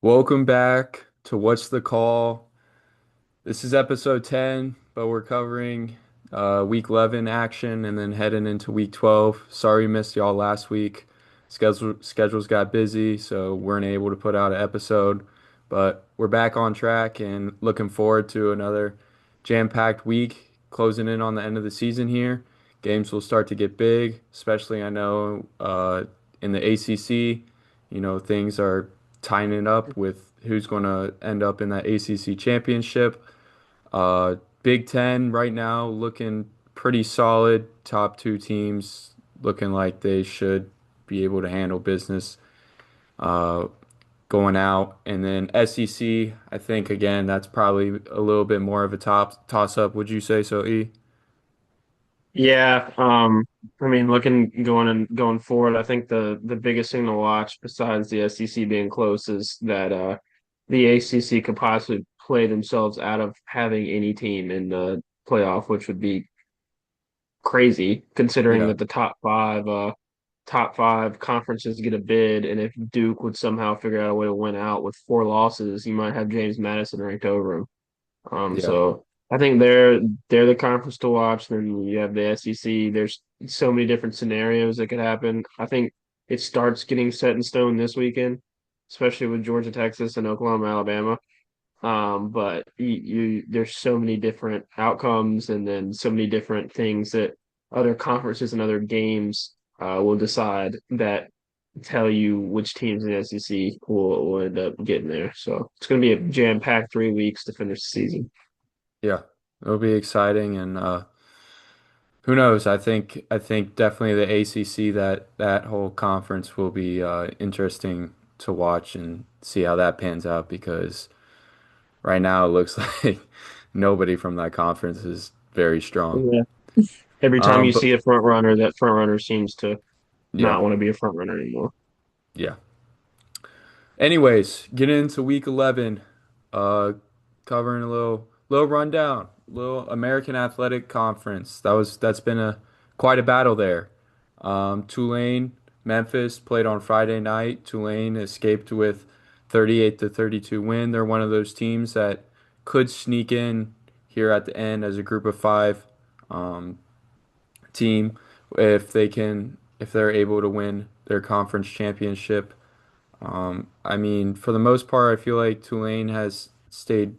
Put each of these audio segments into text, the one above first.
Welcome back to What's the Call? This is episode 10, but we're covering week 11 action and then heading into week 12. Sorry we missed y'all last week. Schedules got busy, so weren't able to put out an episode, but we're back on track and looking forward to another jam-packed week closing in on the end of the season here. Games will start to get big, especially I know in the ACC, things are tying up with who's going to end up in that ACC championship. Big Ten right now looking pretty solid. Top two teams looking like they should be able to handle business uh, going out. And then SEC, I think again that's probably a little bit more of a top toss up. Would you say so, E? Yeah, I mean, going forward, I think the biggest thing to watch besides the SEC being close is that the ACC could possibly play themselves out of having any team in the playoff, which would be crazy considering Yeah, that the top five conferences get a bid, and if Duke would somehow figure out a way to win out with four losses, you might have James Madison ranked over him. yeah, So I think they're the conference to watch. Then you have the SEC. There's so many different scenarios that could happen. I think it starts getting set in stone this weekend, especially with Georgia, Texas, and Oklahoma, Alabama. But there's so many different outcomes, and then so many different things that other conferences and other games will decide that tell you which teams in the SEC will end up getting there. So it's going to be a jam-packed 3 weeks to finish the season. yeah. It'll be exciting and who knows? I think definitely the ACC that whole conference will be interesting to watch and see how that pans out because right now it looks like nobody from that conference is very strong. Yeah. Every time you But see a front runner, that front runner seems to yeah, not want to be a front runner anymore. yeah. Anyways, getting into week 11, uh, covering a little rundown, little American Athletic Conference. That's been a quite a battle there. Tulane, Memphis played on Friday night. Tulane escaped with 38 to 32 win. They're one of those teams that could sneak in here at the end as a group of five um, team if they're able to win their conference championship. I mean, for the most part, I feel like Tulane has stayed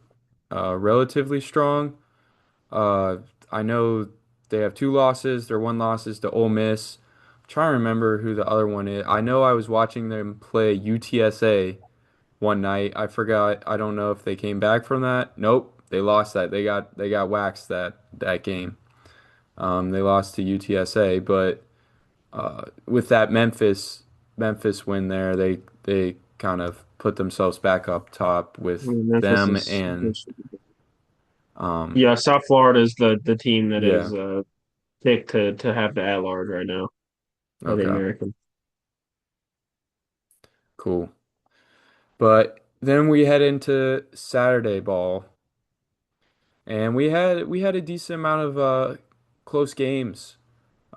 relatively strong. Uh, I know they have two losses. Their one loss is to Ole Miss. I'm trying to remember who the other one is. I know I was watching them play UTSA one night. I forgot. I don't know if they came back from that. Nope, they lost that. They got waxed that game. They lost to UTSA, but with that Memphis win there, they kind of put themselves back up top I with mean, Memphis them is and um yeah. South Florida is the team that yeah, is picked to have the at large right now of the okay, American. cool. But then we head into Saturday ball and we had a decent amount of close games.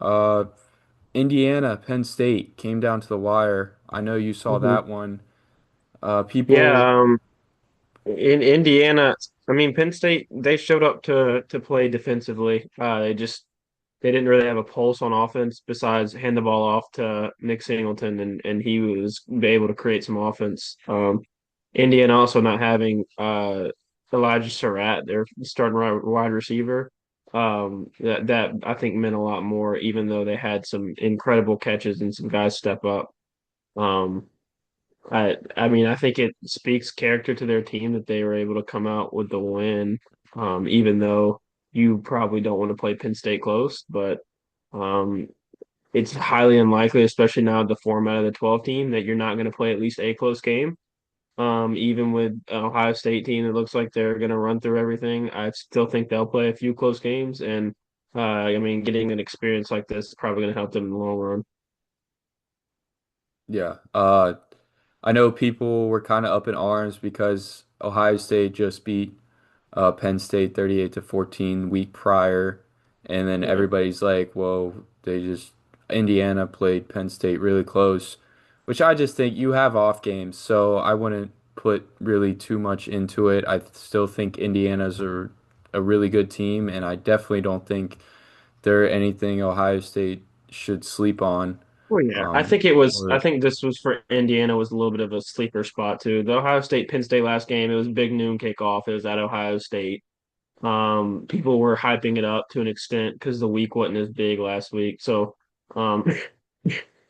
Uh Indiana, Penn State came down to the wire. I know you saw hmm that one. People Yeah, in Indiana, I mean Penn State, they showed up to play defensively. They didn't really have a pulse on offense besides hand the ball off to Nick Singleton, and he was able to create some offense. Indiana also not having Elijah Surratt, their starting wide receiver. That I think meant a lot more, even though they had some incredible catches and some guys step up. Um, I mean, I think it speaks character to their team that they were able to come out with the win, even though you probably don't want to play Penn State close, but um, it's highly unlikely, especially now the format of the 12 team, that you're not going to play at least a close game. Even with an Ohio State team that looks like they're going to run through everything, I still think they'll play a few close games. And I mean, getting an experience like this is probably going to help them in the long run. Yeah. I know people were kind of up in arms because Ohio State just beat Penn State 38 to 14 week prior, and then Yeah. everybody's like, "Well, they just Indiana played Penn State really close," which I just think you have off games, so put really too much into it. I still think Indiana's a really good team, and I definitely don't think they're anything Ohio State should sleep on. Well, yeah, I Um, think it was. I or think this was for Indiana was a little bit of a sleeper spot too. The Ohio State Penn State last game, it was a big noon kickoff. It was at Ohio State. People were hyping it up to an extent because the week wasn't as big last week. So, um,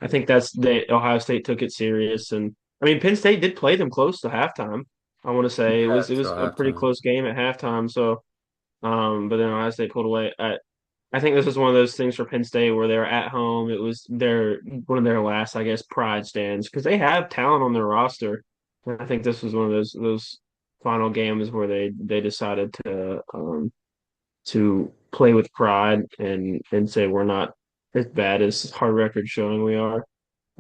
I think that's the Ohio State took it serious, and I mean Penn State did play them close to halftime. I want to say yeah, it till was a pretty halftime. close game at halftime. So, but then Ohio State pulled away. I think this was one of those things for Penn State where they were at home. It was their one of their last, I guess, pride stands because they have talent on their roster. And I think this was one of those final games where they decided to play with pride and say we're not as bad as hard record showing we are.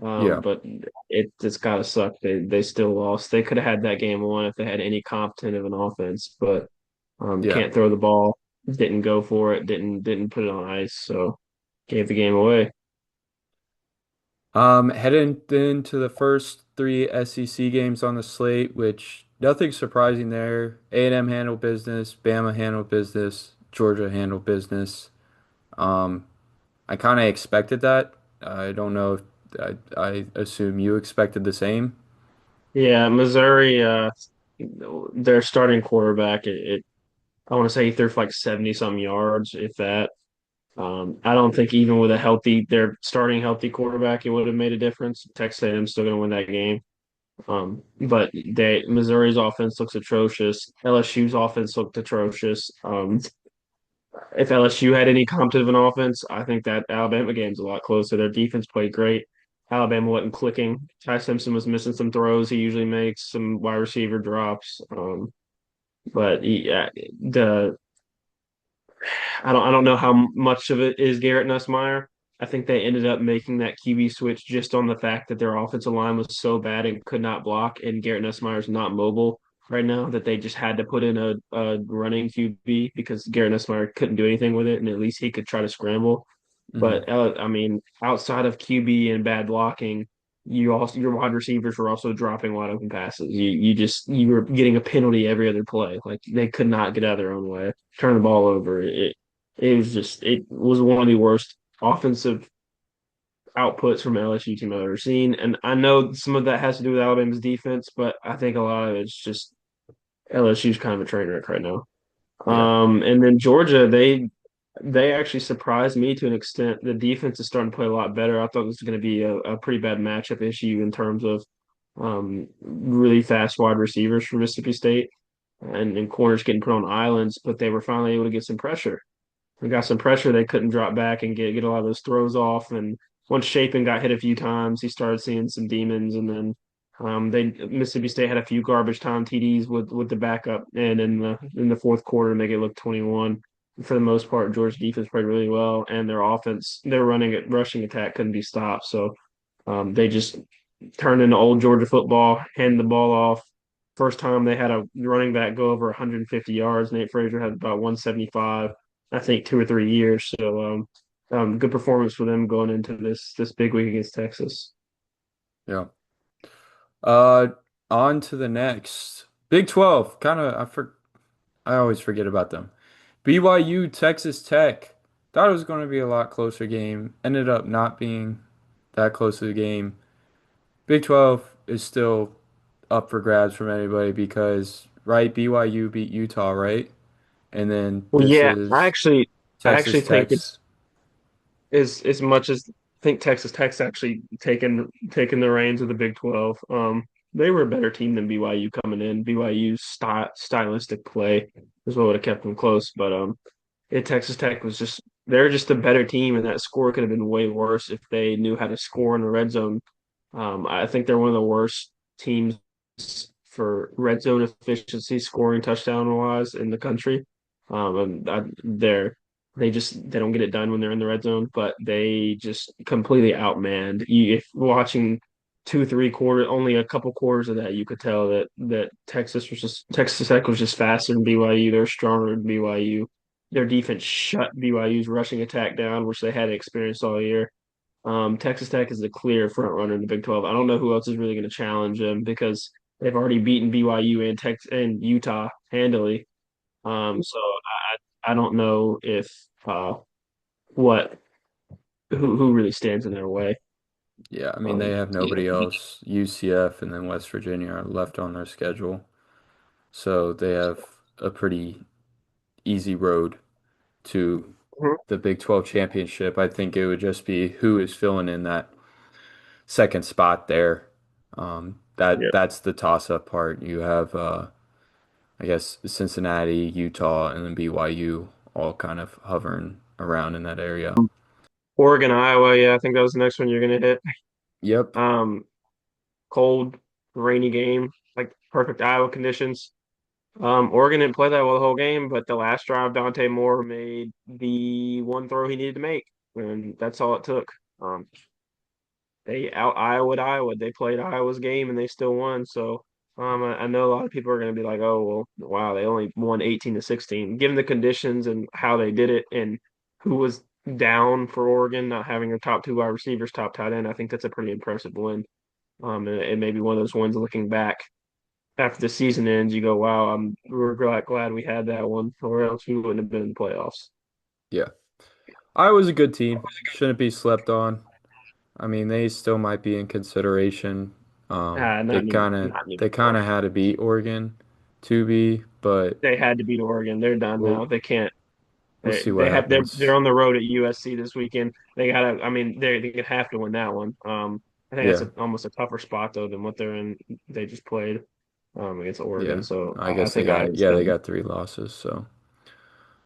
Yeah, But it's gotta suck. They still lost. They could have had that game won if they had any competent of an offense, but yeah. can't throw the ball. Didn't go for it. Didn't put it on ice. So gave the game away. Heading into the first three SEC games on the slate, which nothing surprising there. A&M handled business, Bama handled business, Georgia handled business. Um, I kind of expected that. I don't know if I assume you expected the same. Yeah, Missouri. Their starting quarterback. I want to say he threw for like 70 some yards, if that. I don't think even with their starting healthy quarterback, it would have made a difference. Texas A&M still going to win that game. But Missouri's offense looks atrocious. LSU's offense looked atrocious. If LSU had any competent of an offense, I think that Alabama game's a lot closer. Their defense played great. Alabama wasn't clicking. Ty Simpson was missing some throws he usually makes, some wide receiver drops. But the I don't know how much of it is Garrett Nussmeier. I think they ended up making that QB switch just on the fact that their offensive line was so bad and could not block, and Garrett Nussmeier's not mobile right now that they just had to put in a running QB because Garrett Nussmeier couldn't do anything with it, and at least he could try to scramble. Hmm. But I mean, outside of QB and bad blocking, your wide receivers were also dropping wide open passes. You were getting a penalty every other play. Like they could not get out of their own way, turn the ball over. It was one of the worst offensive outputs from LSU team I've ever seen. And I know some of that has to do with Alabama's defense, but I think a lot of it's just LSU's kind of a train wreck right now. Yeah. And then Georgia, they actually surprised me to an extent. The defense is starting to play a lot better. I thought this was going to be a pretty bad matchup issue in terms of really fast wide receivers for Mississippi State and corners getting put on islands, but they were finally able to get some pressure. They got some pressure. They couldn't drop back and get a lot of those throws off. And once Shapen got hit a few times, he started seeing some demons. And then they Mississippi State had a few garbage time TDs with the backup, and in the fourth quarter, make it look 21. For the most part, Georgia defense played really well, and their offense, their rushing attack couldn't be stopped. So they just turned into old Georgia football, handed the ball off. First time they had a running back go over 150 yards. Nate Frazier had about 175, I think, 2 or 3 years. So good performance for them going into this big week against Texas. Yeah. Uh, on to the next. Big 12. I always forget about them. BYU, Texas Tech. Thought it was going to be a lot closer game. Ended up not being that close of a game. Big 12 is still up for grabs from anybody because, right, BYU beat Utah, right? And then Well, this yeah, is I Texas actually think it's Tech's. as much as I think Texas Tech's actually taken the reins of the Big 12. They were a better team than BYU coming in. BYU's stylistic play is what would have kept them close, but Texas Tech was just they're just a better team, and that score could have been way worse if they knew how to score in the red zone. I think they're one of the worst teams for red zone efficiency, scoring touchdown wise in the country. They don't get it done when they're in the red zone, but they just completely outmanned you. If watching 2, 3 quarters, only a couple quarters of that, you could tell that Texas Tech was just faster than BYU. They're stronger than BYU. Their defense shut BYU's rushing attack down, which they had experienced all year. Texas Tech is the clear front runner in the Big 12. I don't know who else is really going to challenge them because they've already beaten BYU and Texas and Utah handily. So I don't know if what who really stands in their way. Yeah, I mean they Um, have nobody else. UCF and then West Virginia are left on their schedule, so they have a pretty easy road to the Big 12 championship. I think it would just be who is filling in that second spot there. yeah. That's the toss-up part. You have I guess Cincinnati, Utah, and then BYU all kind of hovering around in that area. Oregon, Iowa, yeah, I think that was the next one you're gonna hit. Yep. Um, Cold, rainy game, like perfect Iowa conditions. Oregon didn't play that well the whole game, but the last drive, Dante Moore made the one throw he needed to make, and that's all it took. Um, they out Iowa. They played Iowa's game and they still won. So I know a lot of people are going to be like, "Oh, well, wow, they only won 18-16." Given the conditions and how they did it, and who was down for Oregon, not having their top two wide receivers, top tight end, I think that's a pretty impressive win. And it may be one of those wins looking back after the season ends, you go, "Wow, we're glad we had that one, or else we wouldn't have been in the playoffs." Yeah. Iowa's a good team. Shouldn't be slept on. I mean, they still might be in consideration. Not anymore. Not They kind anymore. of had to beat Oregon to be, but They had to beat Oregon. They're done we'll now. They can't. we'll see what They're happens. on the road at USC this weekend. They gotta. I mean, they could have to win that one. I think that's Yeah. almost a tougher spot though than what they're in. They just played against Oregon, Yeah. so I I guess they think got Iowa's yeah, they done. got three losses, so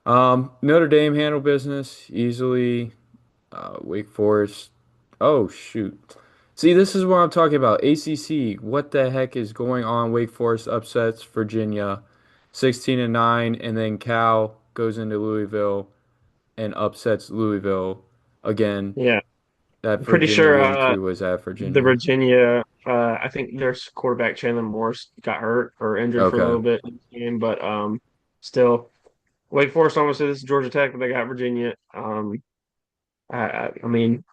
Notre Dame handled business easily. Wake Forest. Oh shoot. See, this is what I'm talking about. ACC. What the heck is going on? Wake Forest upsets Virginia 16-9, and then Cal goes into Louisville and upsets Louisville again. Yeah, That I'm pretty Virginia sure game too was at the Virginia. Virginia. I think their quarterback Chandler Morris got hurt or injured for a Okay. little bit in the game, but still, Wake Forest almost said this is Georgia Tech, but they got Virginia. I mean,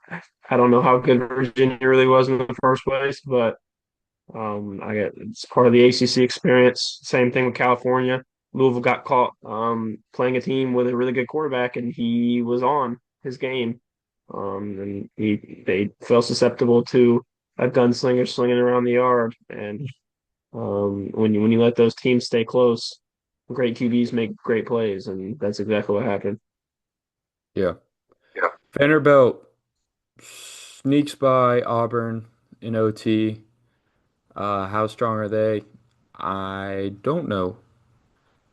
I don't know how good Virginia really was in the first place, but I get it's part of the ACC experience. Same thing with California. Louisville got caught playing a team with a really good quarterback, and he was on his game, and they fell susceptible to a gunslinger slinging around the yard. And when you let those teams stay close, great QBs make great plays, and that's exactly what happened. Yeah. Vanderbilt sneaks by Auburn in OT. How strong are they? I don't know.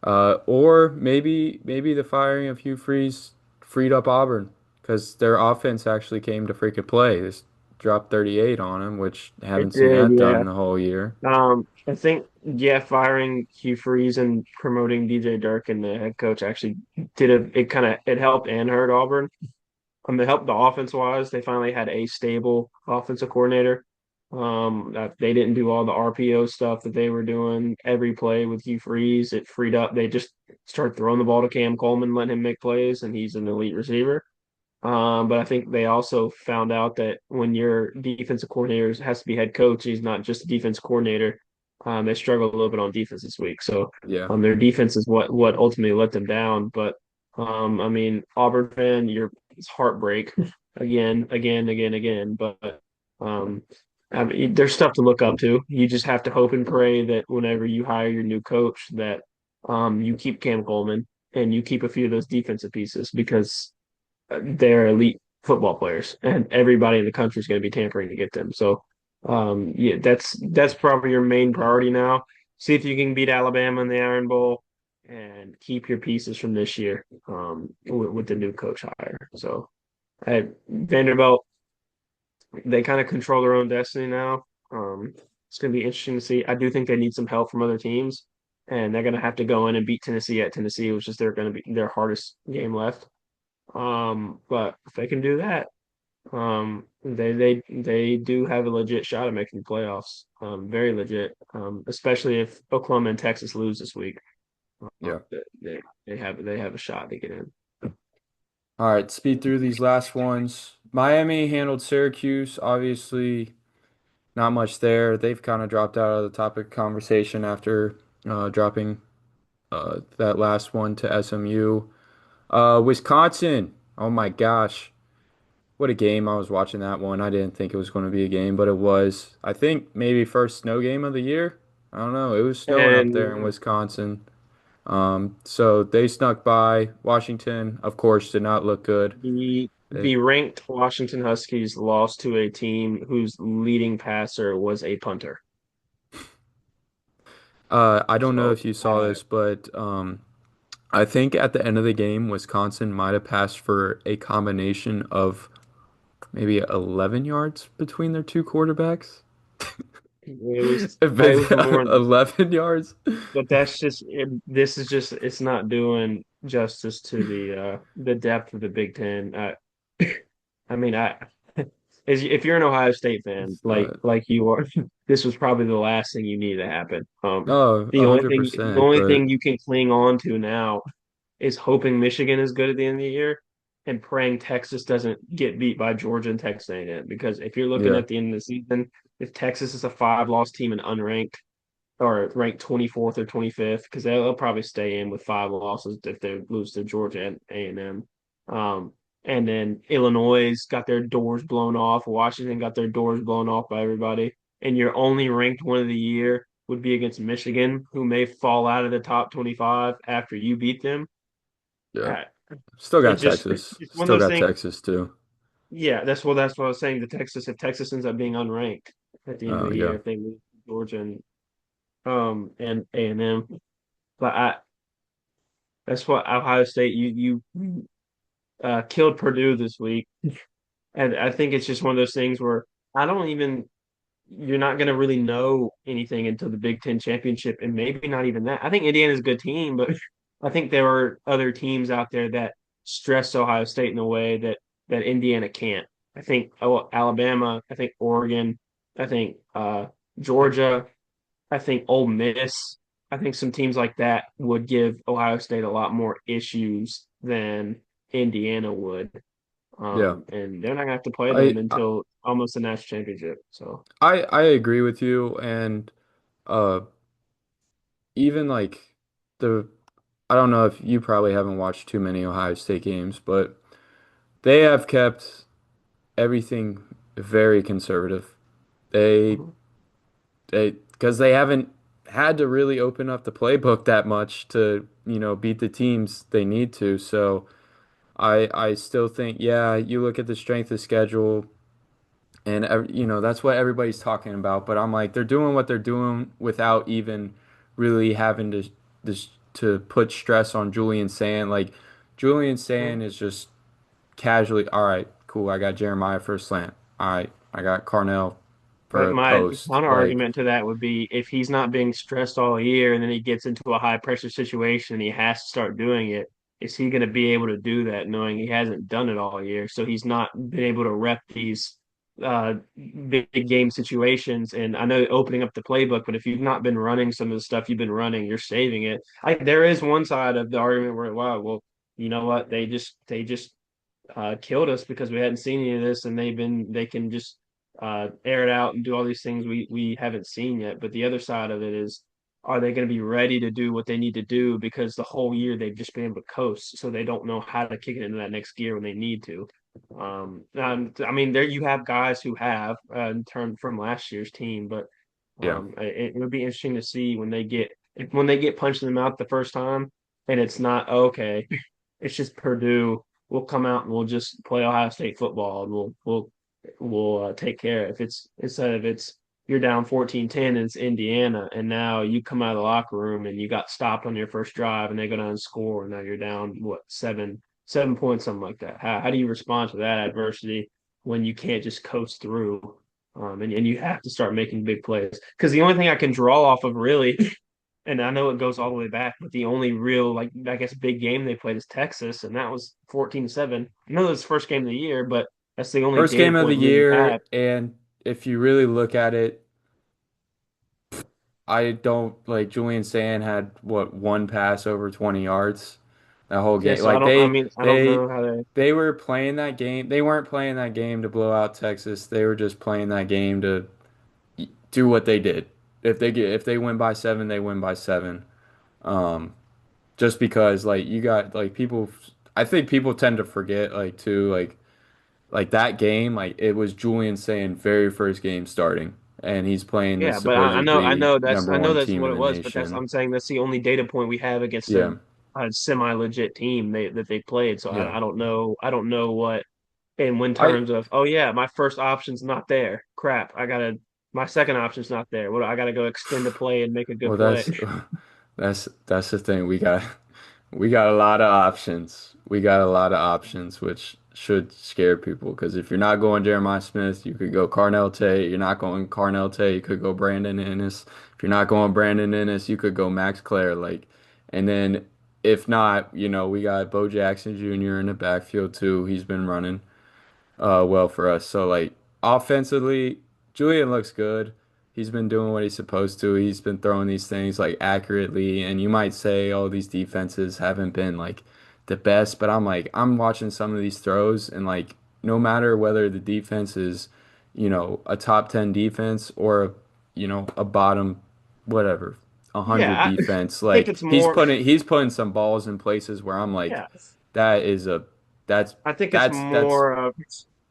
Or maybe the firing of Hugh Freeze freed up Auburn because their offense actually came to freaking play. This dropped 38 on them, which I It haven't seen did, that yeah. done the whole year. I think yeah, firing Hugh Freeze and promoting DJ Dirk and the head coach actually it helped and hurt Auburn. It helped the offense wise. They finally had a stable offensive coordinator. That they didn't do all the RPO stuff that they were doing every play with Hugh Freeze. It freed up. They just started throwing the ball to Cam Coleman, letting him make plays, and he's an elite receiver. But I think they also found out that when your defensive coordinator has to be head coach, he's not just a defense coordinator. They struggled a little bit on defense this week, so Yeah, their defense is what ultimately let them down. But I mean, Auburn fan, it's heartbreak again. But um, I mean, there's stuff to look up to. You just have to hope and pray that whenever you hire your new coach, that you keep Cam Coleman and you keep a few of those defensive pieces because they're elite football players, and everybody in the country is going to be tampering to get them. So, yeah, that's probably your main priority now. See if you can beat Alabama in the Iron Bowl and keep your pieces from this year with the new coach hire. So, at Vanderbilt, they kind of control their own destiny now. It's going to be interesting to see. I do think they need some help from other teams, and they're going to have to go in and beat Tennessee at Tennessee, which is they're going to be their hardest game left. But if they can do that, they do have a legit shot at making the playoffs. Very legit. Especially if Oklahoma and Texas lose this week. yeah. They have a shot to get in. All right, speed through these last ones. Miami handled Syracuse. Obviously, not much there. They've kind of dropped out of the topic of conversation after dropping that last one to SMU. Wisconsin. Oh my gosh. What a game. I was watching that one. I didn't think it was going to be a game, but it was. I think maybe first snow game of the year. I don't know. It was snowing up there in And Wisconsin. So they snuck by. Washington, of course, did not look good. the They, the ranked Washington Huskies lost to a team whose leading passer was a punter. I don't know So if you saw this, but I think at the end of the game, Wisconsin might have passed for a combination of maybe 11 yards between their two quarterbacks. it was more, 11 yards. but this is just it's not doing justice to the depth of the Big Ten. I mean, if you're an Ohio State fan, It's not. like you are, this was probably the last thing you need to happen. Oh, The 100%. only But thing you can cling on to now is hoping Michigan is good at the end of the year and praying Texas doesn't get beat by Georgia and Texas A&M. Because if you're looking yeah, at the end of the season, if Texas is a five-loss team and unranked or ranked 24th or 25th, because they'll probably stay in with five losses if they lose to Georgia and A&M. And then Illinois got their doors blown off. Washington got their doors blown off by everybody. And your only ranked one of the year would be against Michigan, who may fall out of the top 25 after you beat them. yeah. Uh, Still got Texas. it's one of Still those got things. Texas too. Yeah, that's what I was saying. The Texas, if Texas ends up being unranked at the end of Oh the year, yeah. if they lose to Georgia and A&M, but that's what Ohio State you killed Purdue this week, and I think it's just one of those things where I don't even you're not going to really know anything until the Big Ten championship, and maybe not even that. I think Indiana's a good team, but I think there are other teams out there that stress Ohio State in a way that Indiana can't. I think Alabama, I think Oregon, I think Georgia, I think Ole Miss, I think some teams like that would give Ohio State a lot more issues than Indiana would. Yeah. And they're not gonna have to play them I until almost the national championship. So. I agree with you and uh even like the I don't know if you probably haven't watched too many Ohio State games, but they have kept everything very conservative. They Mhm. they because they haven't had to really open up the playbook that much to, beat the teams they need to. So I still think, yeah, you look at the strength of schedule and that's what everybody's talking about, but I'm like they're doing what they're doing without even really having to put stress on Julian Sand. Like Julian Sand is just casually, all right, cool, I got Jeremiah for a slant. All right, I got Carnell for But a my post. counter Like, argument to that would be if he's not being stressed all year and then he gets into a high pressure situation and he has to start doing it, is he going to be able to do that knowing he hasn't done it all year? So he's not been able to rep these big game situations. And I know opening up the playbook, but if you've not been running some of the stuff you've been running, you're saving it. There is one side of the argument where, wow, well, you know what? They just killed us because we hadn't seen any of this, and they can just air it out and do all these things we haven't seen yet. But the other side of it is, are they going to be ready to do what they need to do because the whole year they've just been able to coast, so they don't know how to kick it into that next gear when they need to. I mean, there you have guys who have in term from last year's team, but yeah, it would be interesting to see when they get punched in the mouth the first time, and it's not okay. It's just Purdue. We'll come out and we'll just play Ohio State football, and we'll take care. If it's instead of it's you're down 14-10 and it's Indiana, and now you come out of the locker room and you got stopped on your first drive, and they go down and score, and now you're down what 7 points, something like that. How do you respond to that adversity when you can't just coast through? And you have to start making big plays because the only thing I can draw off of really, and I know it goes all the way back, but the only real like I guess big game they played is Texas, and that was 14-7. I know it was the first game of the year, but that's the only first data game of the point really you have. year, and if you really look at it, I don't like Julian Sand had what one pass over 20 yards that whole Yeah, game. so I Like don't. I mean, I don't know how they. they were playing that game. They weren't playing that game to blow out Texas. They were just playing that game to do what they did. If they win by 7, they win by 7. Um, just because like you got like people, I think people tend to forget like too like that game like it was Julian saying very first game starting, and he's playing the Yeah, but I supposedly know that's number I know one that's team what in it the was, but that's nation. I'm saying that's the only data point we have against Yeah, a semi-legit team that they played. So yeah. I don't know what in I terms of, oh yeah, my first option's not there. Crap, my second option's not there. What I gotta go extend a play and make a good well play. that's the thing. We got a lot of options. We got a lot of options, which should scare people. Because if you're not going Jeremiah Smith, you could go Carnell Tate. You're not going Carnell Tate, you could go Brandon Ennis. If you're not going Brandon Ennis, you could go Max Clare. Like, and then if not, we got Bo Jackson Jr. in the backfield too. He's been running well for us. So like offensively, Julian looks good. He's been doing what he's supposed to. He's been throwing these things like accurately. And you might say, oh, these defenses haven't been like the best, but I'm like, I'm watching some of these throws and like no matter whether the defense is, a top 10 defense or, a bottom, whatever, Yeah, 100 defense, I think like it's more. he's putting some balls in places where I'm like, Yeah, that is a that's I think it's that's more of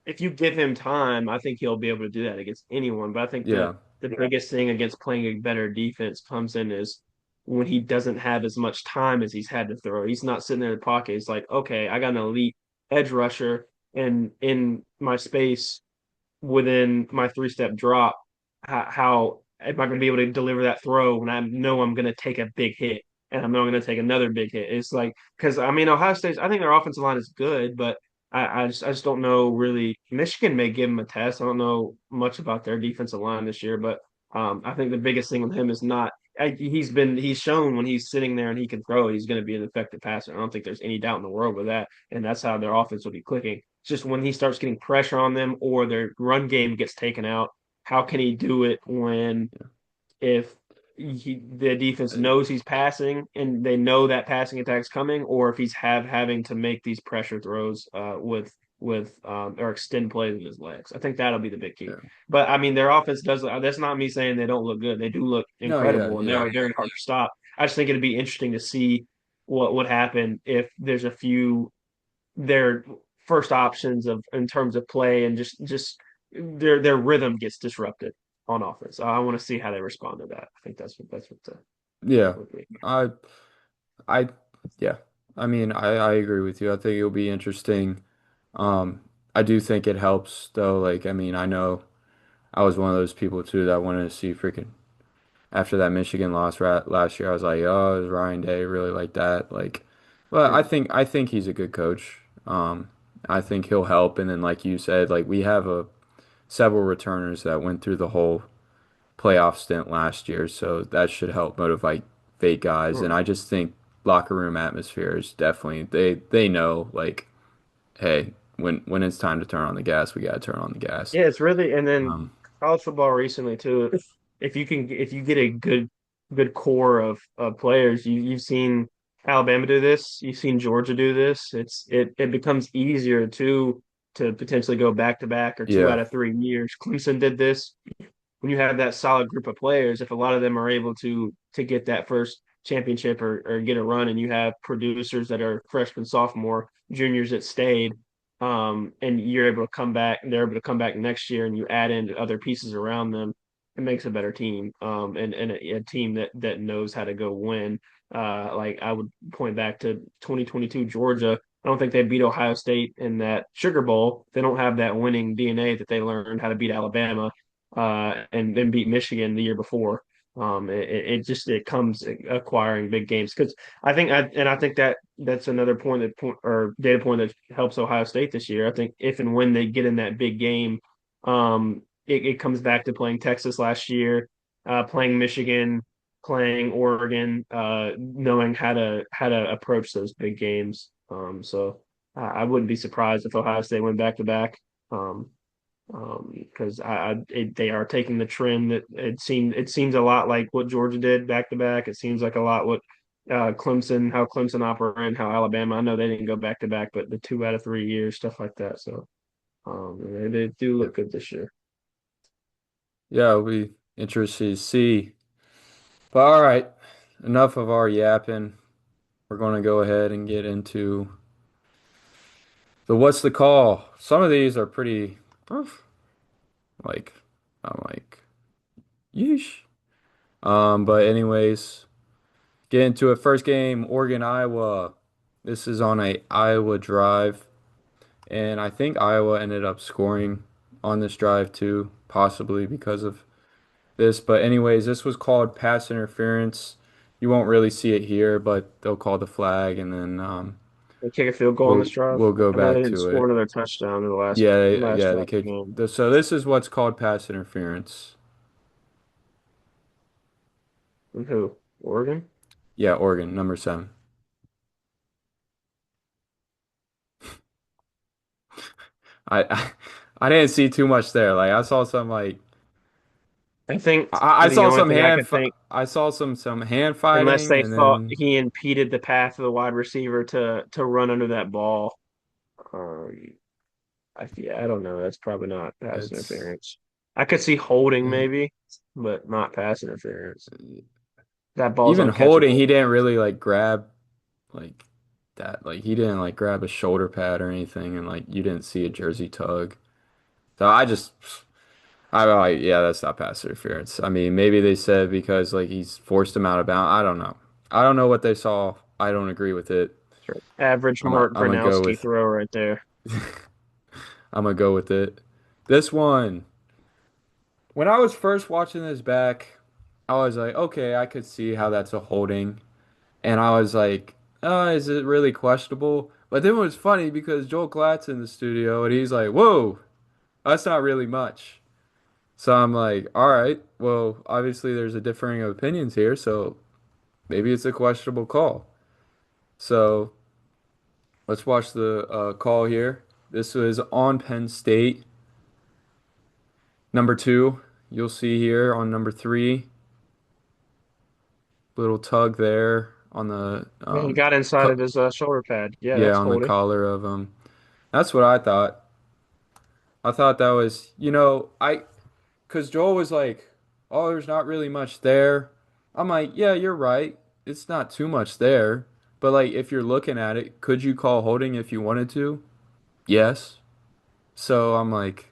if you give him time, I think he'll be able to do that against anyone. But I think yeah. the biggest thing against playing a better defense comes in is when he doesn't have as much time as he's had to throw. He's not sitting there in the pocket. He's like, okay, I got an elite edge rusher and in my space within my three-step drop. How am I going to be able to deliver that throw when I know I'm going to take a big hit and I'm not going to take another big hit? It's like because I mean Ohio State, I think their offensive line is good, but I just don't know really. Michigan may give him a test. I don't know much about their defensive line this year, but I think the biggest thing with him is not. He's shown when he's sitting there and he can throw, he's going to be an effective passer. I don't think there's any doubt in the world with that, and that's how their offense will be clicking. It's just when he starts getting pressure on them or their run game gets taken out, how can he do it when if the defense knows he's passing and they know that passing attack's coming, or if he's having to make these pressure throws with or extend plays with his legs. I think that'll be the big key. Yeah. But I mean, their offense does. That's not me saying they don't look good. They do look No, yeah, incredible, and yeah. they're very hard to stop. I just think it'd be interesting to see what would happen if there's a few their first options of in terms of play and just their rhythm gets disrupted on offense. I want to see how they respond to that. I think that's what Yeah. that would be. I I yeah. I mean, I agree with you. I think it'll be interesting. Um, I do think it helps though. Like, I mean, I know I was one of those people too that wanted to see freaking after that Michigan loss last year. I was like, oh, is Ryan Day really like that? Like, well, Yeah. I think he's a good coach. I think he'll help. And then, like you said, like we have a several returners that went through the whole playoff stint last year, so that should help motivate guys. And I just think locker room atmosphere is definitely they know like, hey, when it's time to turn on the gas, we gotta turn on the gas. Yeah, it's really and then Um, college football recently too. If you get a good core of players, you've seen Alabama do this, you've seen Georgia do this. It becomes easier to potentially go back to back or two yeah, out of 3 years. Clemson did this. When you have that solid group of players, if a lot of them are able to get that first championship or get a run, and you have producers that are freshman, sophomore, juniors that stayed, and you're able to come back, and they're able to come back next year, and you add in other pieces around them, it makes a better team, and a team that knows how to go win. Like I would point back to 2022 Georgia. I don't think they beat Ohio State in that Sugar Bowl. They don't have that winning DNA that they learned how to beat Alabama and then beat Michigan the year before. It just it comes acquiring big games because I think that that's another point or data point that helps Ohio State this year. I think if and when they get in that big game, it comes back to playing Texas last year, playing Michigan, playing Oregon, knowing how to approach those big games. So I wouldn't be surprised if Ohio State went back to back. Um, because they are taking the trend that it seems a lot like what Georgia did back to back. It seems like a lot what how Clemson operate and how Alabama. I know they didn't go back to back, but the 2 out of 3 years, stuff like that. So they do yeah, look good this year. yeah. Interested to see. But all right, enough of our yapping. We're going to go ahead and get into the what's the call. Some of these are pretty, oof, like, I'm like, yeesh. But anyways, get into it. First game, Oregon, Iowa. This is on a Iowa drive, and I think Iowa ended up scoring on this drive too, possibly because of this. But anyways, this was called pass interference. You won't really see it here, but they'll call the flag, and then They kick a field goal on this drive. we'll go I know they back didn't to score it. another touchdown in the Yeah, last they drive of the kick. game. So this is what's called pass interference. And who? Oregon? Yeah, Oregon, number 7. I I didn't see too much there. Like I saw some like I think I the saw only some thing I could think, I saw some hand unless fighting, they and thought then he impeded the path of the wide receiver to run under that ball. Um, I don't know. That's probably not pass it's interference. I could see holding maybe, but not pass interference. That ball's even holding. uncatchable. He didn't really like grab like that. Like he didn't like grab a shoulder pad or anything, and like you didn't see a jersey tug. So I like yeah, that's not pass interference. I mean, maybe they said because like he's forced him out of bounds. I don't know. I don't know what they saw. I don't agree with it. Sure. Average Mark I'm gonna go Gronowski with throw right there. I'm gonna go with it. This one, when I was first watching this back, I was like, okay, I could see how that's a holding, and I was like, oh, is it really questionable? But then it was funny because Joel Klatt's in the studio and he's like, whoa, that's not really much. So I'm like, all right, well, obviously there's a differing of opinions here, so maybe it's a questionable call. So let's watch the call here. This was on Penn State. Number 2, you'll see here on number 3, little tug there on the Yeah, he got inside of his shoulder pad. Yeah, yeah, that's on the holding. collar of him. That's what I thought. I thought that was, because Joel was like, oh, there's not really much there. I'm like, yeah, you're right. It's not too much there. But like, if you're looking at it, could you call holding if you wanted to? Yes. So I'm like,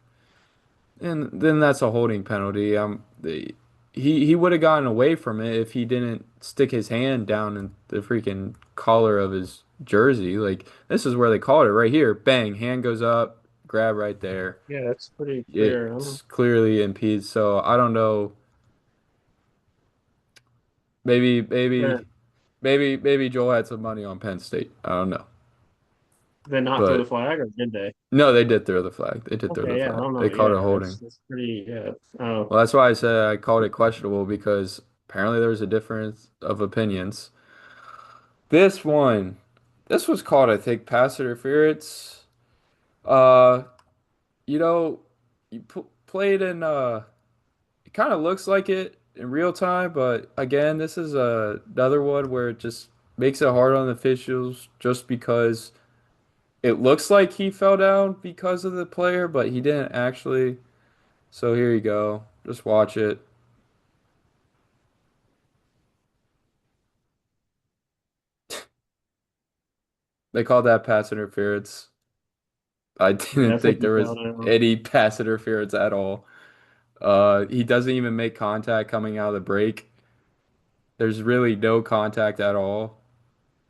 and then that's a holding penalty. He would have gotten away from it if he didn't stick his hand down in the freaking collar of his jersey. Like this is where they called it right here. Bang, hand goes up, grab right there. Yeah, that's pretty clear. It's clearly impedes. So I don't know. Maybe Yeah. maybe Joel had some money on Penn State. I don't know. Did they not throw the But flag, or did they? no, they did throw the flag. They did throw the Okay, yeah, I flag. don't They know. called it Yeah, holding. that's pretty. Yeah. Oh, Well, that's why I said I called it questionable because apparently there was a difference of opinions. This one, this was called, I think, pass interference. Uh, you know, you played in, it kind of looks like it in real time, but again, this is another one where it just makes it hard on the officials just because it looks like he fell down because of the player, but he didn't actually. So here you go. Just watch it. They called that pass interference. I didn't think definitely there fell was down. any pass interference at all. He doesn't even make contact coming out of the break. There's really no contact at all.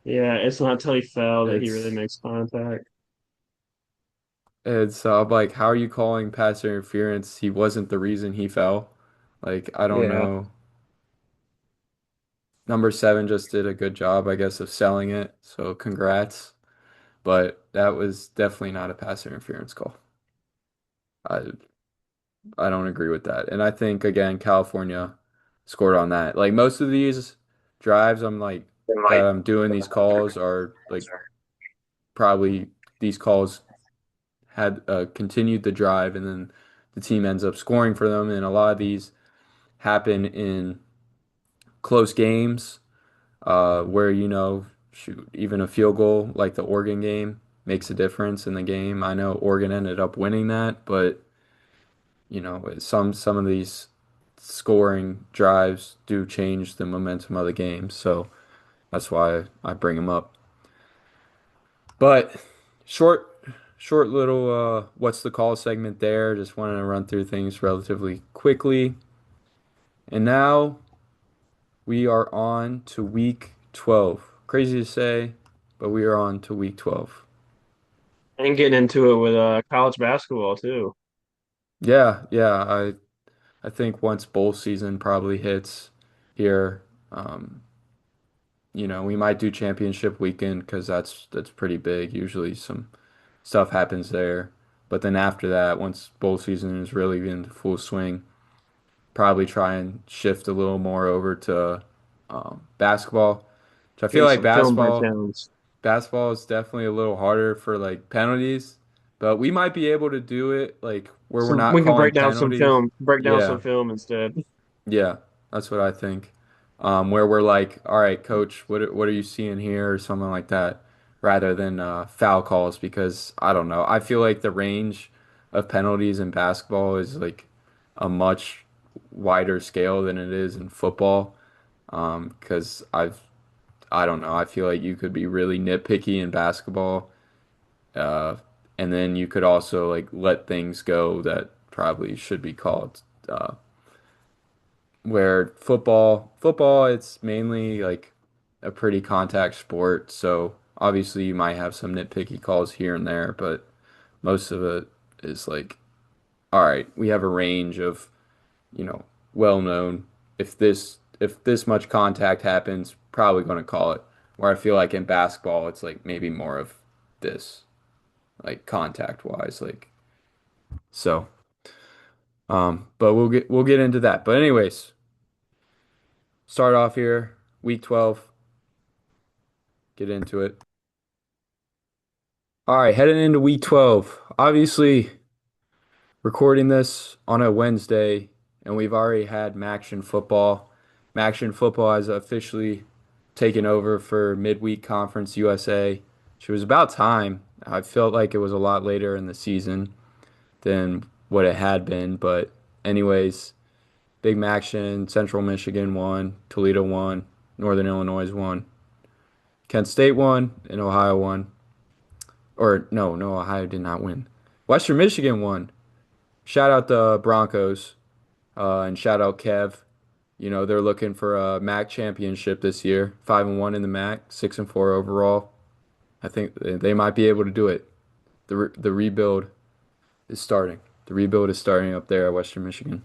Yeah, it's not until he fell that he really It's makes contact. it's I'm like, how are you calling pass interference? He wasn't the reason he fell. Like, I don't Yeah, know. Number 7 just did a good job, I guess, of selling it. So congrats. But that was definitely not a pass interference call. I I don't agree with that. And I think again, California scored on that. Like most of these drives, I'm like that I'm doing these calls are like probably these calls had continued the drive and then the team ends up scoring for them. And a lot of these happen in close games where shoot, even a field goal like the Oregon game makes a difference in the game. I know Oregon ended up winning that, but some of these scoring drives do change the momentum of the game. So that's why I bring them up. But short, short little what's the call segment there. Just wanted to run through things relatively quickly. And now we are on to week 12. Crazy to say, but we are on to week 12. And getting into it with college basketball too. Yeah. I think once bowl season probably hits here, um, we might do championship weekend because that's pretty big. Usually some stuff happens there. But then after that, once bowl season is really in full swing, probably try and shift a little more over to basketball. Which I feel Get like some film basketball breakdowns. basketball is definitely a little harder for like penalties, but we might be able to do it like where we're So not we can calling penalties. break down some Yeah, film instead. yeah, that's what I think. Where we're like, all right, coach, what are you seeing here, or something like that, rather than foul calls because I don't know. I feel like the range of penalties in basketball is like a much wider scale than it is in football. Because I don't know. I feel like you could be really nitpicky in basketball, uh, and then you could also like let things go that probably should be called. Where football, it's mainly like a pretty contact sport, so obviously you might have some nitpicky calls here and there, but most of it is like, all right, we have a range of, you know, well known. If this much contact happens, probably going to call it. Where I feel like in basketball, it's like maybe more of this, like contact wise, like so. But we'll get into that. But anyways, start off here, week 12. Get into it. All right, heading into week 12. Obviously, recording this on a Wednesday, and we've already had Maction football. Maction football has officially taken over for midweek conference USA, which was about time. I felt like it was a lot later in the season than what it had been, but anyways, Big Maction, Central Michigan won, Toledo won, Northern Illinois won, Kent State won, and Ohio won. Or no, Ohio did not win. Western Michigan won. Shout out the Broncos, and shout out Kev. They're looking for a MAC championship this year. 5-1 in the MAC, 6-4 overall. I think they might be able to do it. The rebuild is starting. The rebuild is starting up there at Western Michigan.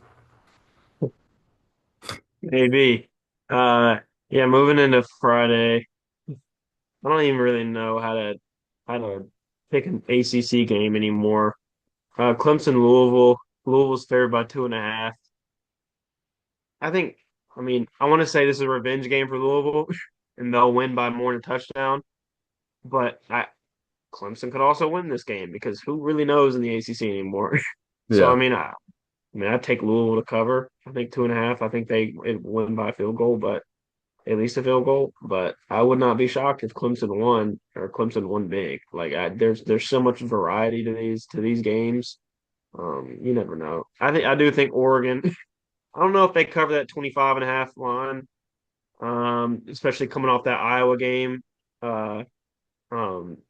Maybe. Uh, yeah, moving into Friday. I don't even really know how to pick an ACC game anymore. Clemson, Louisville. Louisville's favored by 2.5. I think. I mean, I want to say this is a revenge game for Louisville, and they'll win by more than a touchdown. But Clemson could also win this game because who really knows in the ACC anymore? So Yeah, I'd take Louisville to cover. I think 2.5. I think it win by a field goal, but at least a field goal. But I would not be shocked if Clemson won or Clemson won big. Like there's so much variety to these games. You never know. I do think Oregon. I don't know if they cover that 25.5 line. Especially coming off that Iowa game. Uh,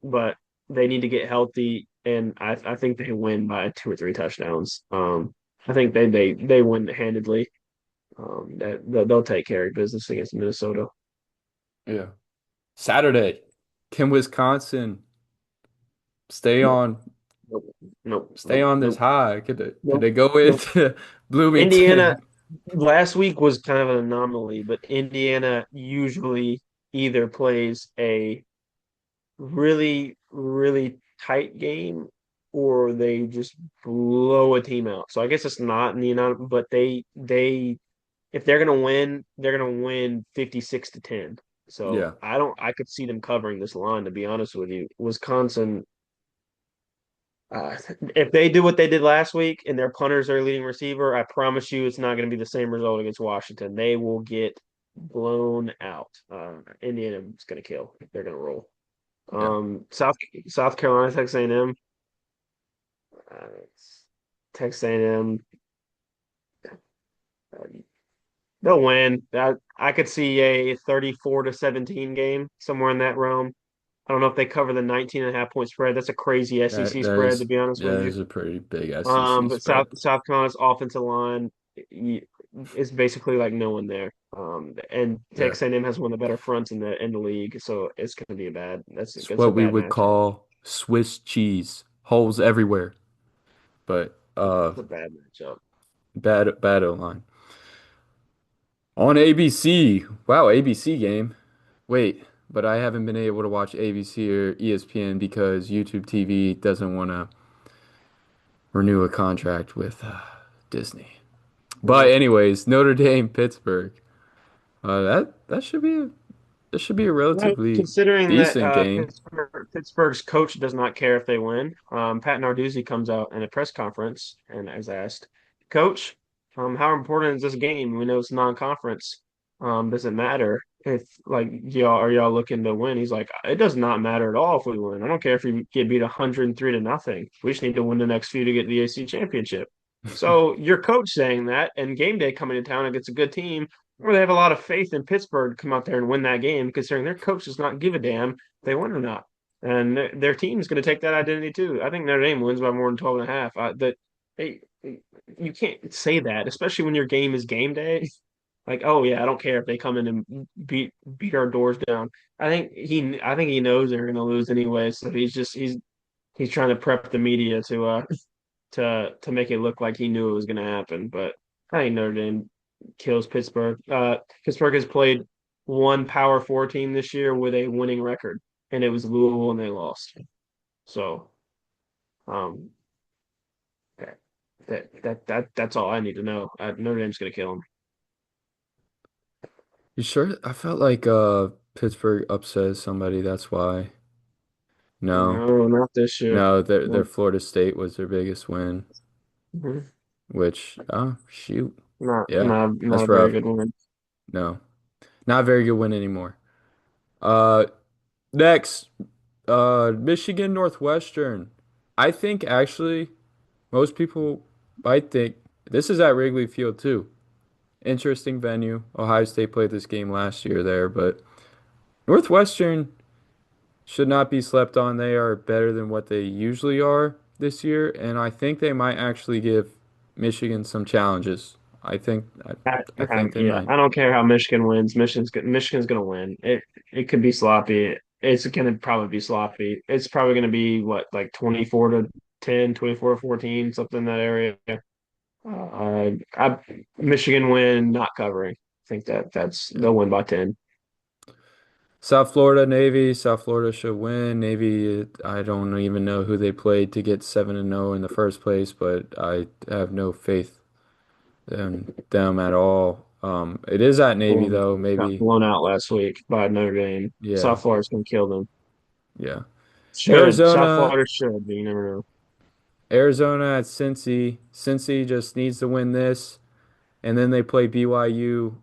but they need to get healthy, and I think they win by 2 or 3 touchdowns. I think they win handedly. They'll take care of business against Minnesota. yeah. Saturday, can Wisconsin stay Nope, on nope, nope, stay nope, on this nope, high? Could they nope, go nope. into Indiana Bloomington? last week was kind of an anomaly, but Indiana usually either plays a really, really tight game or they just blow a team out. So I guess it's not in the United, but they if they're gonna win, they're gonna win 56-10. So Yeah, I could see them covering this line, to be honest with you. Wisconsin, if they do what they did last week and their punter's their leading receiver, I promise you it's not going to be the same result against Washington. They will get blown out. Indiana's going to kill. They're going to roll. yeah. South Carolina, Texas A&M. Uh, Texas A&M. They'll win. I could see a 34-17 game somewhere in that realm. I don't know if they cover the 19.5 point spread. That's a crazy That SEC that spread, is to be honest that with you. is a pretty big SEC But spread. South Carolina's offensive line is basically like no one there. And Yeah. Texas A&M has one of the better fronts in the league, so it's going to be a bad. It's That's a what we bad would matchup. call Swiss cheese. Holes everywhere. But It's a bad matchup. bad O-line. On ABC. Wow, ABC game. Wait, but I haven't been able to watch ABC or ESPN because YouTube TV doesn't want to renew a contract with Disney. But Yeah. anyways, Notre Dame, Pittsburgh. That should be a Well, relatively considering that decent game. Pittsburgh's coach does not care if they win, Pat Narduzzi comes out in a press conference and is asked, "Coach, how important is this game? We know it's non-conference. Does it matter if like y'all looking to win?" He's like, "It does not matter at all if we win. I don't care if we get beat 103-0. We just need to win the next few to get the AC championship." So your coach saying that, and game day coming to town against a good team or they have a lot of faith in Pittsburgh to come out there and win that game, considering their coach does not give a damn if they win or not. And their team is going to take that identity too. I think Notre Dame wins by more than 12 and a half. Hey, you can't say that, especially when your game is game day. Like, oh yeah, I don't care if they come in and beat our doors down. I think he knows they're going to lose anyway. So he's trying to prep the media to make it look like he knew it was going to happen. But I think Notre Dame kills Pittsburgh. Pittsburgh has played one Power Four team this year with a winning record, and it was Louisville, and they lost. So, um, that's all I need to know. Notre Dame's gonna kill them. You sure? I felt like Pittsburgh upset somebody. That's why. No, No, not this year. no, their No. Florida State was their biggest win. Mhm. Which, oh shoot, Not yeah, not not that's a very rough. good one. No, not a very good win anymore. Uh, next, Michigan Northwestern. I think actually most people might think this is at Wrigley Field too. Interesting venue. Ohio State played this game last year there, but Northwestern should not be slept on. They are better than what they usually are this year, and I think they might actually give Michigan some challenges. I think they Yeah, might. I don't care how Michigan wins. Michigan's gonna win. It could be sloppy. It's gonna probably be sloppy. It's probably gonna be what like 24-10, 24-14, something in that area. Michigan win, not covering. I think that's Yeah. they'll win by 10. South Florida Navy. South Florida should win. Navy, I don't even know who they played to get 7-0 in the first place, but I have no faith in them at all. It is at Navy though. Got Maybe, blown out last week by Notre Dame. yeah, South Florida's gonna kill them. yeah. South Arizona, Florida should, but you never know. Arizona at Cincy. Cincy just needs to win this, and then they play BYU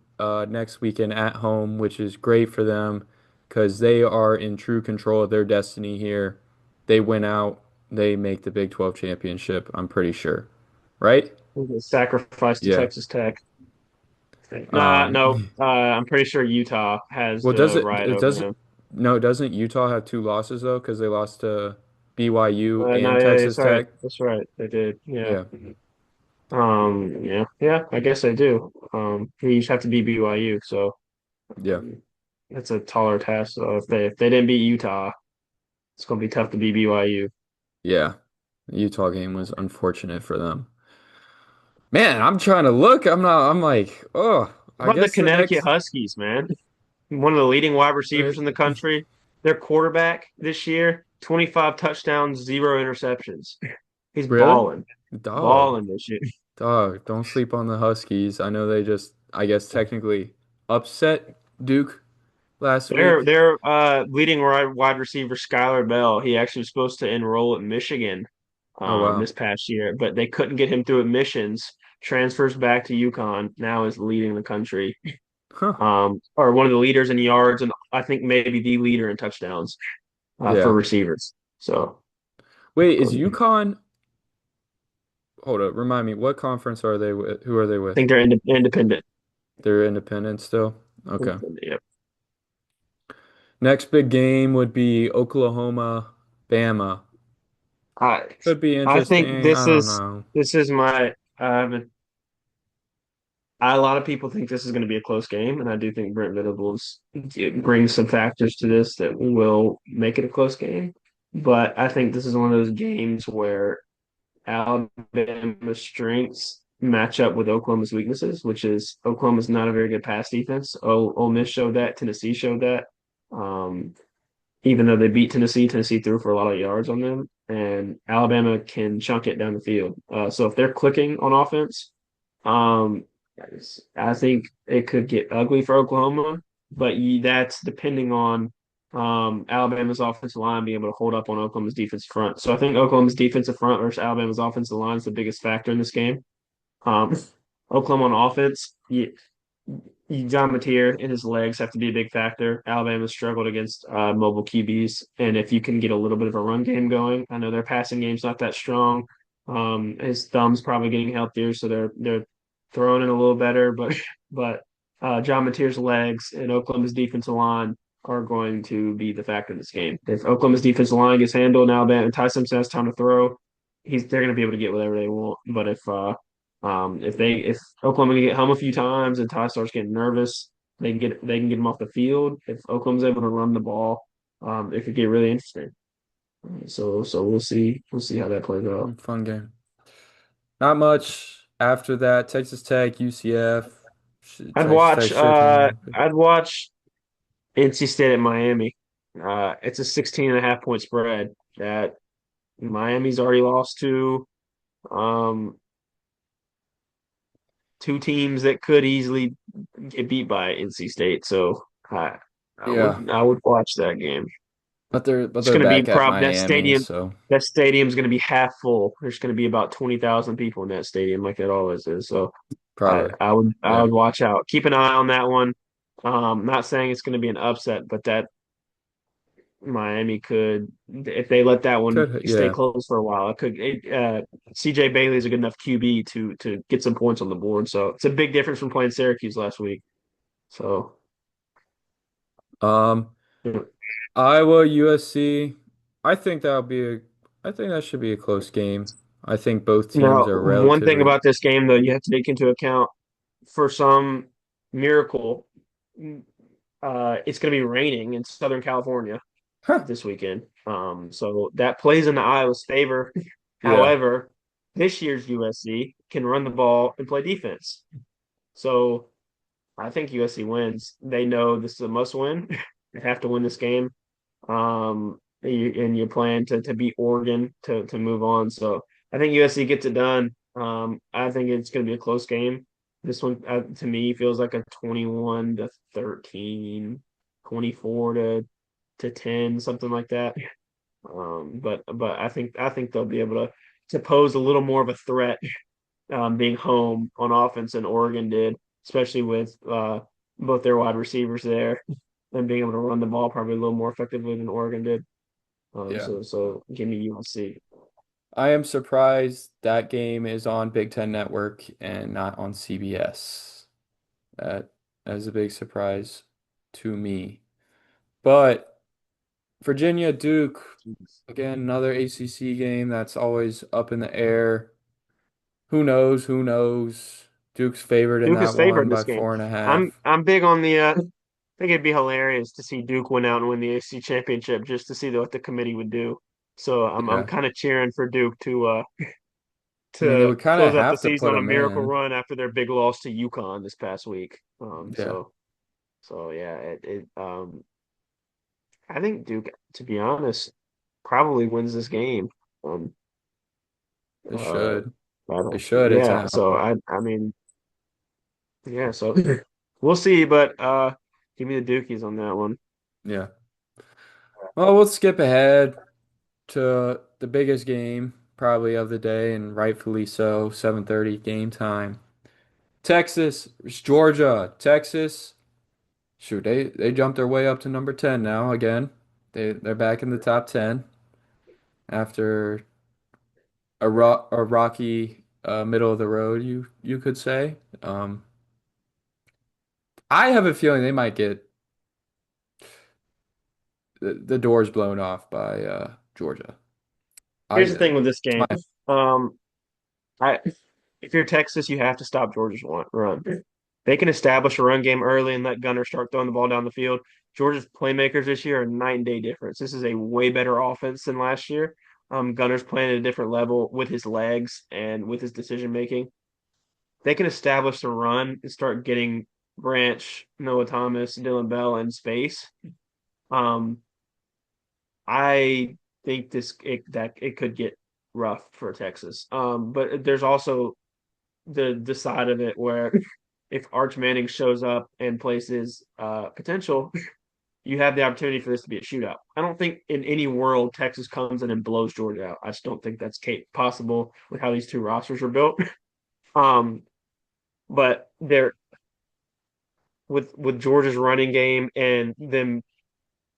next weekend at home, which is great for them because they are in true control of their destiny here. They win out, they make the Big 12 championship, I'm pretty sure. Right? Sacrifice to Yeah. Texas Tech. Um, No. I'm pretty sure Utah has well, does the it right it over doesn't them. no, doesn't Utah have two losses though? Because they lost to BYU No, and yeah, Texas that's right. Tech. That's right. They did. Yeah. Yeah. Yeah. I guess they do. We just have to beat BYU, so Yeah. that's a taller task. So if they didn't beat Utah, it's gonna be tough to beat BYU. Yeah. The Utah game was unfortunate for them. Man, I'm trying to look. I'm like, oh, How I about the guess the Connecticut next. Huskies, man? One of the leading wide Uh, receivers in the country. Their quarterback this year, 25 touchdowns, zero interceptions. He's really? Dog, balling this year. dog. Don't sleep on the Huskies. I know they just, I guess, technically upset Duke last week. Their leading wide receiver Skylar Bell, he actually was supposed to enroll at Michigan Oh wow. this past year, but they couldn't get him through admissions. Transfers back to UConn, now is leading the country. Huh. Or one of the leaders in yards, and I think maybe the leader in touchdowns for Yeah. receivers. So Wait, is UConn? hold up, remind me, what conference are they with? Who are they I think with? they're independent. They're independent still. Okay. Independent, yep. Next big game would be Oklahoma, Bama. I Could be I think interesting. I don't know. this is my a lot of people think this is going to be a close game, and I do think Brent Venables brings some factors to this that will make it a close game. But I think this is one of those games where Alabama's strengths match up with Oklahoma's weaknesses, which is Oklahoma's not a very good pass defense. Ole Miss showed that. Tennessee showed that. Um, Even though they beat Tennessee, Tennessee threw for a lot of yards on them, and Alabama can chunk it down the field. So if they're clicking on offense, um, I think it could get ugly for Oklahoma, but that's depending on Alabama's offensive line being able to hold up on Oklahoma's defensive front. So I think Oklahoma's defensive front versus Alabama's offensive line is the biggest factor in this game. Um, Oklahoma on offense, John Mateer and his legs have to be a big factor. Alabama struggled against mobile QBs, and if you can get a little bit of a run game going, I know their passing game's not that strong. His thumb's probably getting healthier, so they're throwing it a little better. But John Mateer's legs and Oklahoma's defensive line are going to be the factor in this game. If Oklahoma's defensive line gets handled, and Alabama and Ty Simpson has time to throw, they're going to be able to get whatever they want. But if Oklahoma can get home a few times and Ty starts getting nervous, they can get him off the field. If Oklahoma's able to run the ball, it could get really interesting. So we'll see how that plays out. Fun game. Not much after that. Texas Tech, UCF. Texas Tech should win. I'd watch NC State at Miami. It's a 16 and a half point spread that Miami's already lost to. Um, Two teams that could easily get beat by NC State. So Yeah, I would watch that game. but It's they're going to be back at prob Miami, so that stadium's going to be half full. There's going to be about 20,000 people in that stadium, like it always is. So probably. I Yeah. would watch out. Keep an eye on that one. Not saying it's going to be an upset, but that Miami could, if they let that one Could stay yeah. close for a while, CJ Bailey is a good enough QB to get some points on the board. So it's a big difference from playing Syracuse last week. So Um yeah. Iowa, USC. I think that'll be a I think that should be a close game. I think both teams Now, are one thing relatively about this game, though, you have to take into account for some miracle, it's going to be raining in Southern California Huh. this weekend. So that plays into Iowa's favor. Yeah. However, this year's USC can run the ball and play defense. So I think USC wins. They know this is a must win. They have to win this game. And you plan to beat Oregon to move on. So I think USC gets it done. I think it's going to be a close game. This one, to me, feels like a 21-13, 24 to 10, something like that. But I think they'll be able to pose a little more of a threat, being home on offense than Oregon did, especially with both their wide receivers there and being able to run the ball probably a little more effectively than Oregon did. Yeah. So give me USC. I am surprised that game is on Big Ten Network and not on CBS. That is a big surprise to me. But Virginia Duke, again, another ACC game that's always up in the air. Who knows? Who knows? Duke's favored in Duke is that favored one in by this game. 4.5. I'm big on the. I think it'd be hilarious to see Duke win out and win the ACC championship just to see what the committee would do. So I'm Yeah. kind of cheering for Duke I mean, they to would kind of close out the have to season put on a them miracle in. run after their big loss to UConn this past week. Yeah. So yeah, I think Duke, to be honest, probably wins this game. Um, They uh, should. I They don't, should. It's yeah. at So home. I mean, yeah. So we'll see, but give me the Dukies on that one. Yeah. Well, we'll skip ahead to the biggest game probably of the day, and rightfully so, 7:30 game time. Texas, Georgia, Texas. Shoot, they jumped their way up to number 10 now again. They're back in the top 10 after a rocky middle of the road, you could say. I have a feeling they might get the doors blown off by Georgia. Here's the thing with this It's game. my Um, I if you're Texas, you have to stop Georgia's run. They can establish a run game early and let Gunner start throwing the ball down the field. Georgia's playmakers this year are night and day difference. This is a way better offense than last year. Gunner's playing at a different level with his legs and with his decision making. They can establish the run and start getting Branch, Noah Thomas, Dylan Bell in space. Um, I think that it could get rough for Texas. But there's also the side of it where if Arch Manning shows up and places potential, you have the opportunity for this to be a shootout. I don't think in any world Texas comes in and blows Georgia out. I just don't think that's possible with how these two rosters are built. Um, but they're with Georgia's running game and them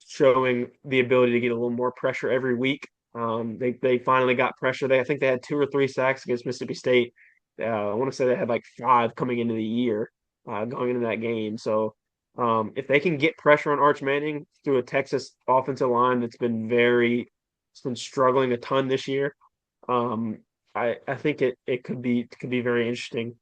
showing the ability to get a little more pressure every week. They finally got pressure. I think they had 2 or 3 sacks against Mississippi State. I want to say they had like 5 coming into the year, going into that game. So if they can get pressure on Arch Manning through a Texas offensive line that's it's been struggling a ton this year. Um, I think it could be very interesting.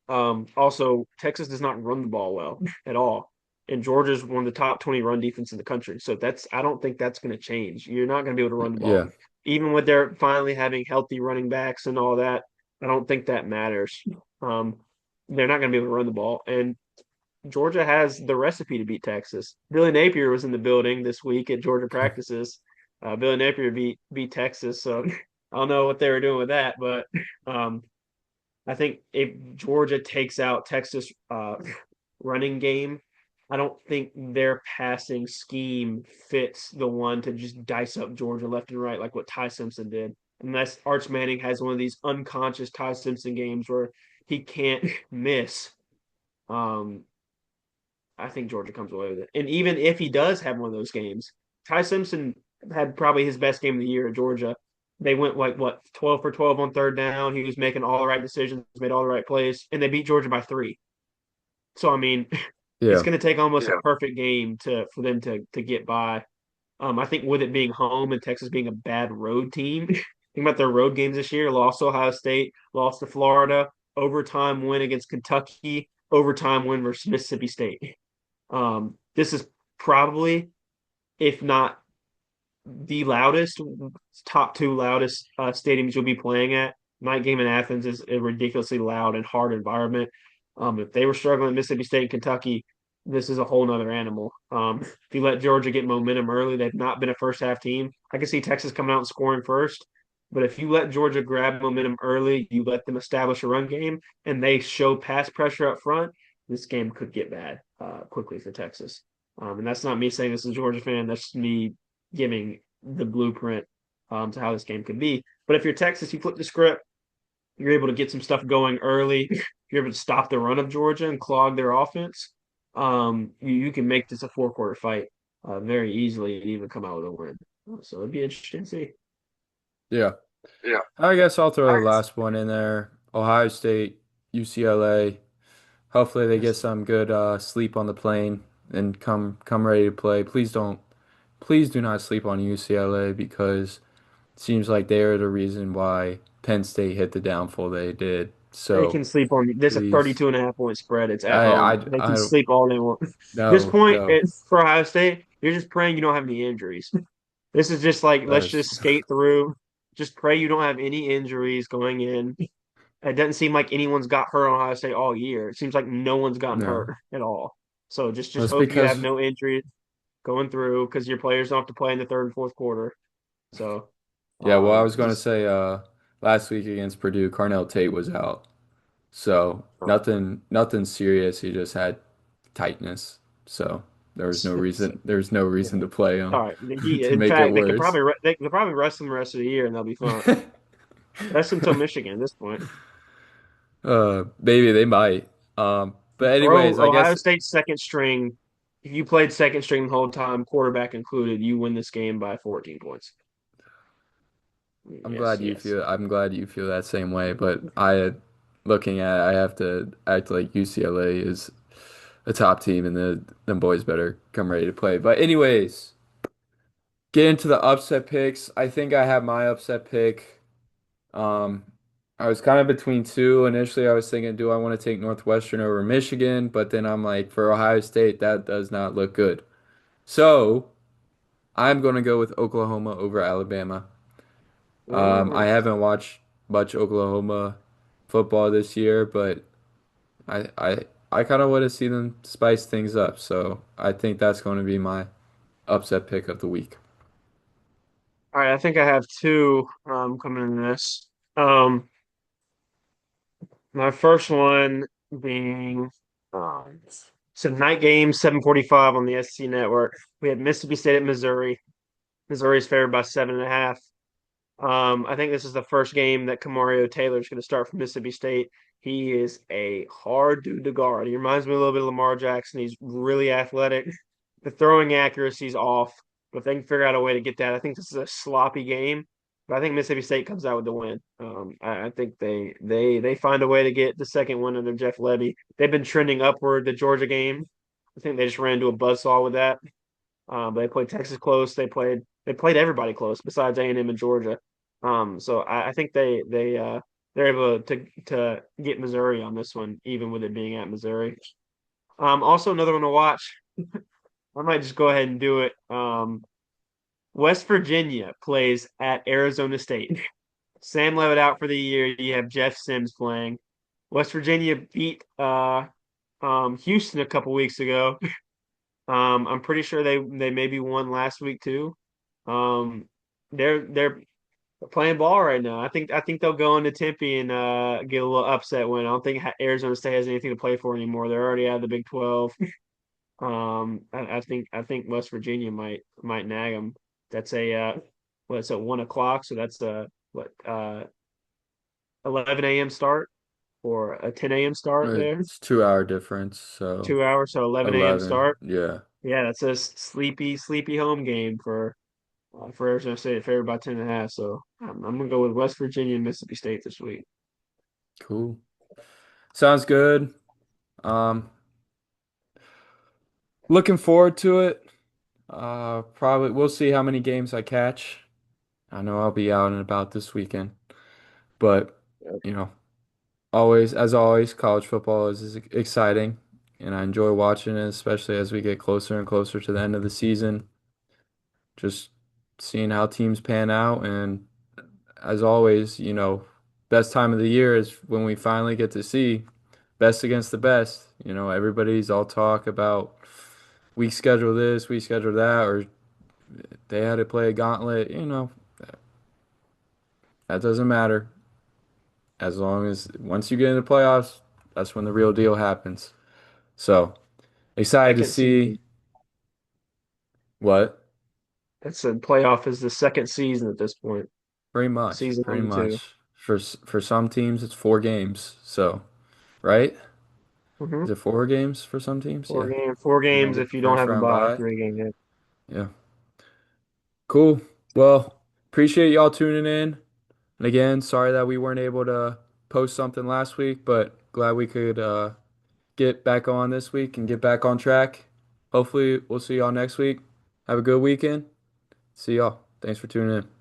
Also, Texas does not run the ball well at all. And Georgia's one of the top 20 run defense in the country. So I don't think that's going to change. You're not going to be able to run the ball. yeah. Even with their finally having healthy running backs and all that, I don't think that matters. Um, they're not going to be able to run the ball. And Georgia has the recipe to beat Texas. Billy Napier was in the building this week at Georgia practices. Billy Napier beat Texas. So I don't know what they were doing with that, but um, I think if Georgia takes out Texas running game, I don't think their passing scheme fits the one to just dice up Georgia left and right like what Ty Simpson did. Unless Arch Manning has one of these unconscious Ty Simpson games where he can't miss, um, I think Georgia comes away with it. And even if he does have one of those games, Ty Simpson had probably his best game of the year at Georgia. They went like what 12 for 12 on third down. He was making all the right decisions, made all the right plays, and they beat Georgia by 3. So I mean, it's Yeah. going to take almost a perfect game to for them to get by. I think with it being home and Texas being a bad road team, think about their road games this year: lost to Ohio State, lost to Florida, overtime win against Kentucky, overtime win versus Mississippi State. This is probably, if not the loudest, top 2 loudest stadiums you'll be playing at. Night game in Athens is a ridiculously loud and hard environment. If they were struggling at Mississippi State and Kentucky, this is a whole nother animal. If you let Georgia get momentum early, they've not been a first half team. I can see Texas coming out and scoring first, but if you let Georgia grab momentum early, you let them establish a run game, and they show pass pressure up front, this game could get bad quickly for Texas. And that's not me saying this is a Georgia fan. That's me giving the blueprint to how this game could be. But if you're Texas, you flip the script, you're able to get some stuff going early. You're able to stop the run of Georgia and clog their offense. You can make this a 4-quarter fight very easily and even come out with a win. So it'd be interesting to see. Yeah. I guess I'll throw the last one in there. Ohio State, UCLA. Hopefully they get Yes. some good sleep on the plane and come ready to play. Please do not sleep on UCLA because it seems like they are the reason why Penn State hit the downfall they did. They So can sleep on this a please, 32.5 point spread. It's at home. They can I sleep all they want. This no, point no. for Ohio State, you're just praying you don't have any injuries. This is just like let's That's just skate through. Just pray you don't have any injuries going in. It doesn't seem like anyone's got hurt on Ohio State all year. It seems like no one's gotten hurt no. at all. So just That's hope you have because no injuries going through because your players don't have to play in the third and fourth quarter. So yeah, well I was gonna just say last week against Purdue, Carnell Tate was out. So nothing serious. He just had tightness. So there was no reason to play him all right. He, to in make it fact, worse. they could probably rest him the rest of the year and they'll be fine. Rest him until Michigan at this point. Maybe they might. But Throw anyways, I Ohio guess State's second string. If you played second string the whole time, quarterback included, you win this game by 14 points. Yes, yes. I'm glad you feel that same way, but looking at I have to act like UCLA is a top team and them boys better come ready to play. But anyways, get into the upset picks. I think I have my upset pick. Um, I was kind of between two. Initially, I was thinking, do I want to take Northwestern over Michigan? But then I'm like, for Ohio State, that does not look good. So I'm going to go with Oklahoma over Alabama. I Mhm. haven't watched much Oklahoma football this year, but I I I kind of want to see them spice things up. So I think that's going to be my upset pick of the week. All right, I think I have two coming in this. Um, my first one being um, some night game, 7:45 on the SC network. We had Mississippi State at Missouri. Missouri's favored by 7.5. I think this is the first game that Kamario Taylor is going to start for Mississippi State. He is a hard dude to guard. He reminds me a little bit of Lamar Jackson. He's really athletic. The throwing accuracy's off, but if they can figure out a way to get that, I think this is a sloppy game. But I think Mississippi State comes out with the win. I think they find a way to get the second win under Jeff Lebby. They've been trending upward the Georgia game. I think they just ran into a buzzsaw with that. They played Texas close. They played everybody close besides A&M and Georgia. So I think they're able to get Missouri on this one, even with it being at Missouri. Also another one to watch. I might just go ahead and do it. West Virginia plays at Arizona State. Sam Levitt out for the year. You have Jeff Sims playing. West Virginia beat Houston a couple weeks ago. I'm pretty sure they maybe won last week too. Um, they're playing ball right now. I think they'll go into Tempe and get a little upset win. I don't think Arizona State has anything to play for anymore. They're already out of the Big 12. I think West Virginia might nag them. That's a well, it's at 1 o'clock, so that's a what 11 a.m. start or a 10 a.m. start there. It's 2 hour difference, so 2 hours, so 11 a.m. 11. start. Yeah, Yeah, that's a sleepy home game for Arizona State, favored by 10.5. So I'm gonna go with West Virginia and Mississippi State this week. cool. Sounds good. Um, Looking forward to it. Probably we'll see how many games I catch. I know I'll be out and about this weekend, but Yep. you know, as always, college football is exciting, and I enjoy watching it, especially as we get closer and closer to the end of the season. Just seeing how teams pan out, and as always, best time of the year is when we finally get to see best against the best. Everybody's all talk about we schedule this, we schedule that, or they had to play a gauntlet. That doesn't matter. As long as once you get into playoffs, that's when the real deal happens. So excited to Second see season. what That's a playoff is the second season at this point. Season one pretty and two. much for some teams it's 4 games. So right? Is Mm-hmm. it 4 games for some teams? Four Yeah. game, four And then games get if the you don't first have a round bye. bye. 3 game. Yeah. Yeah. Cool. Well, appreciate y'all tuning in. And again, sorry that we weren't able to post something last week, but glad we could get back on this week and get back on track. Hopefully, we'll see y'all next week. Have a good weekend. See y'all. Thanks for tuning in.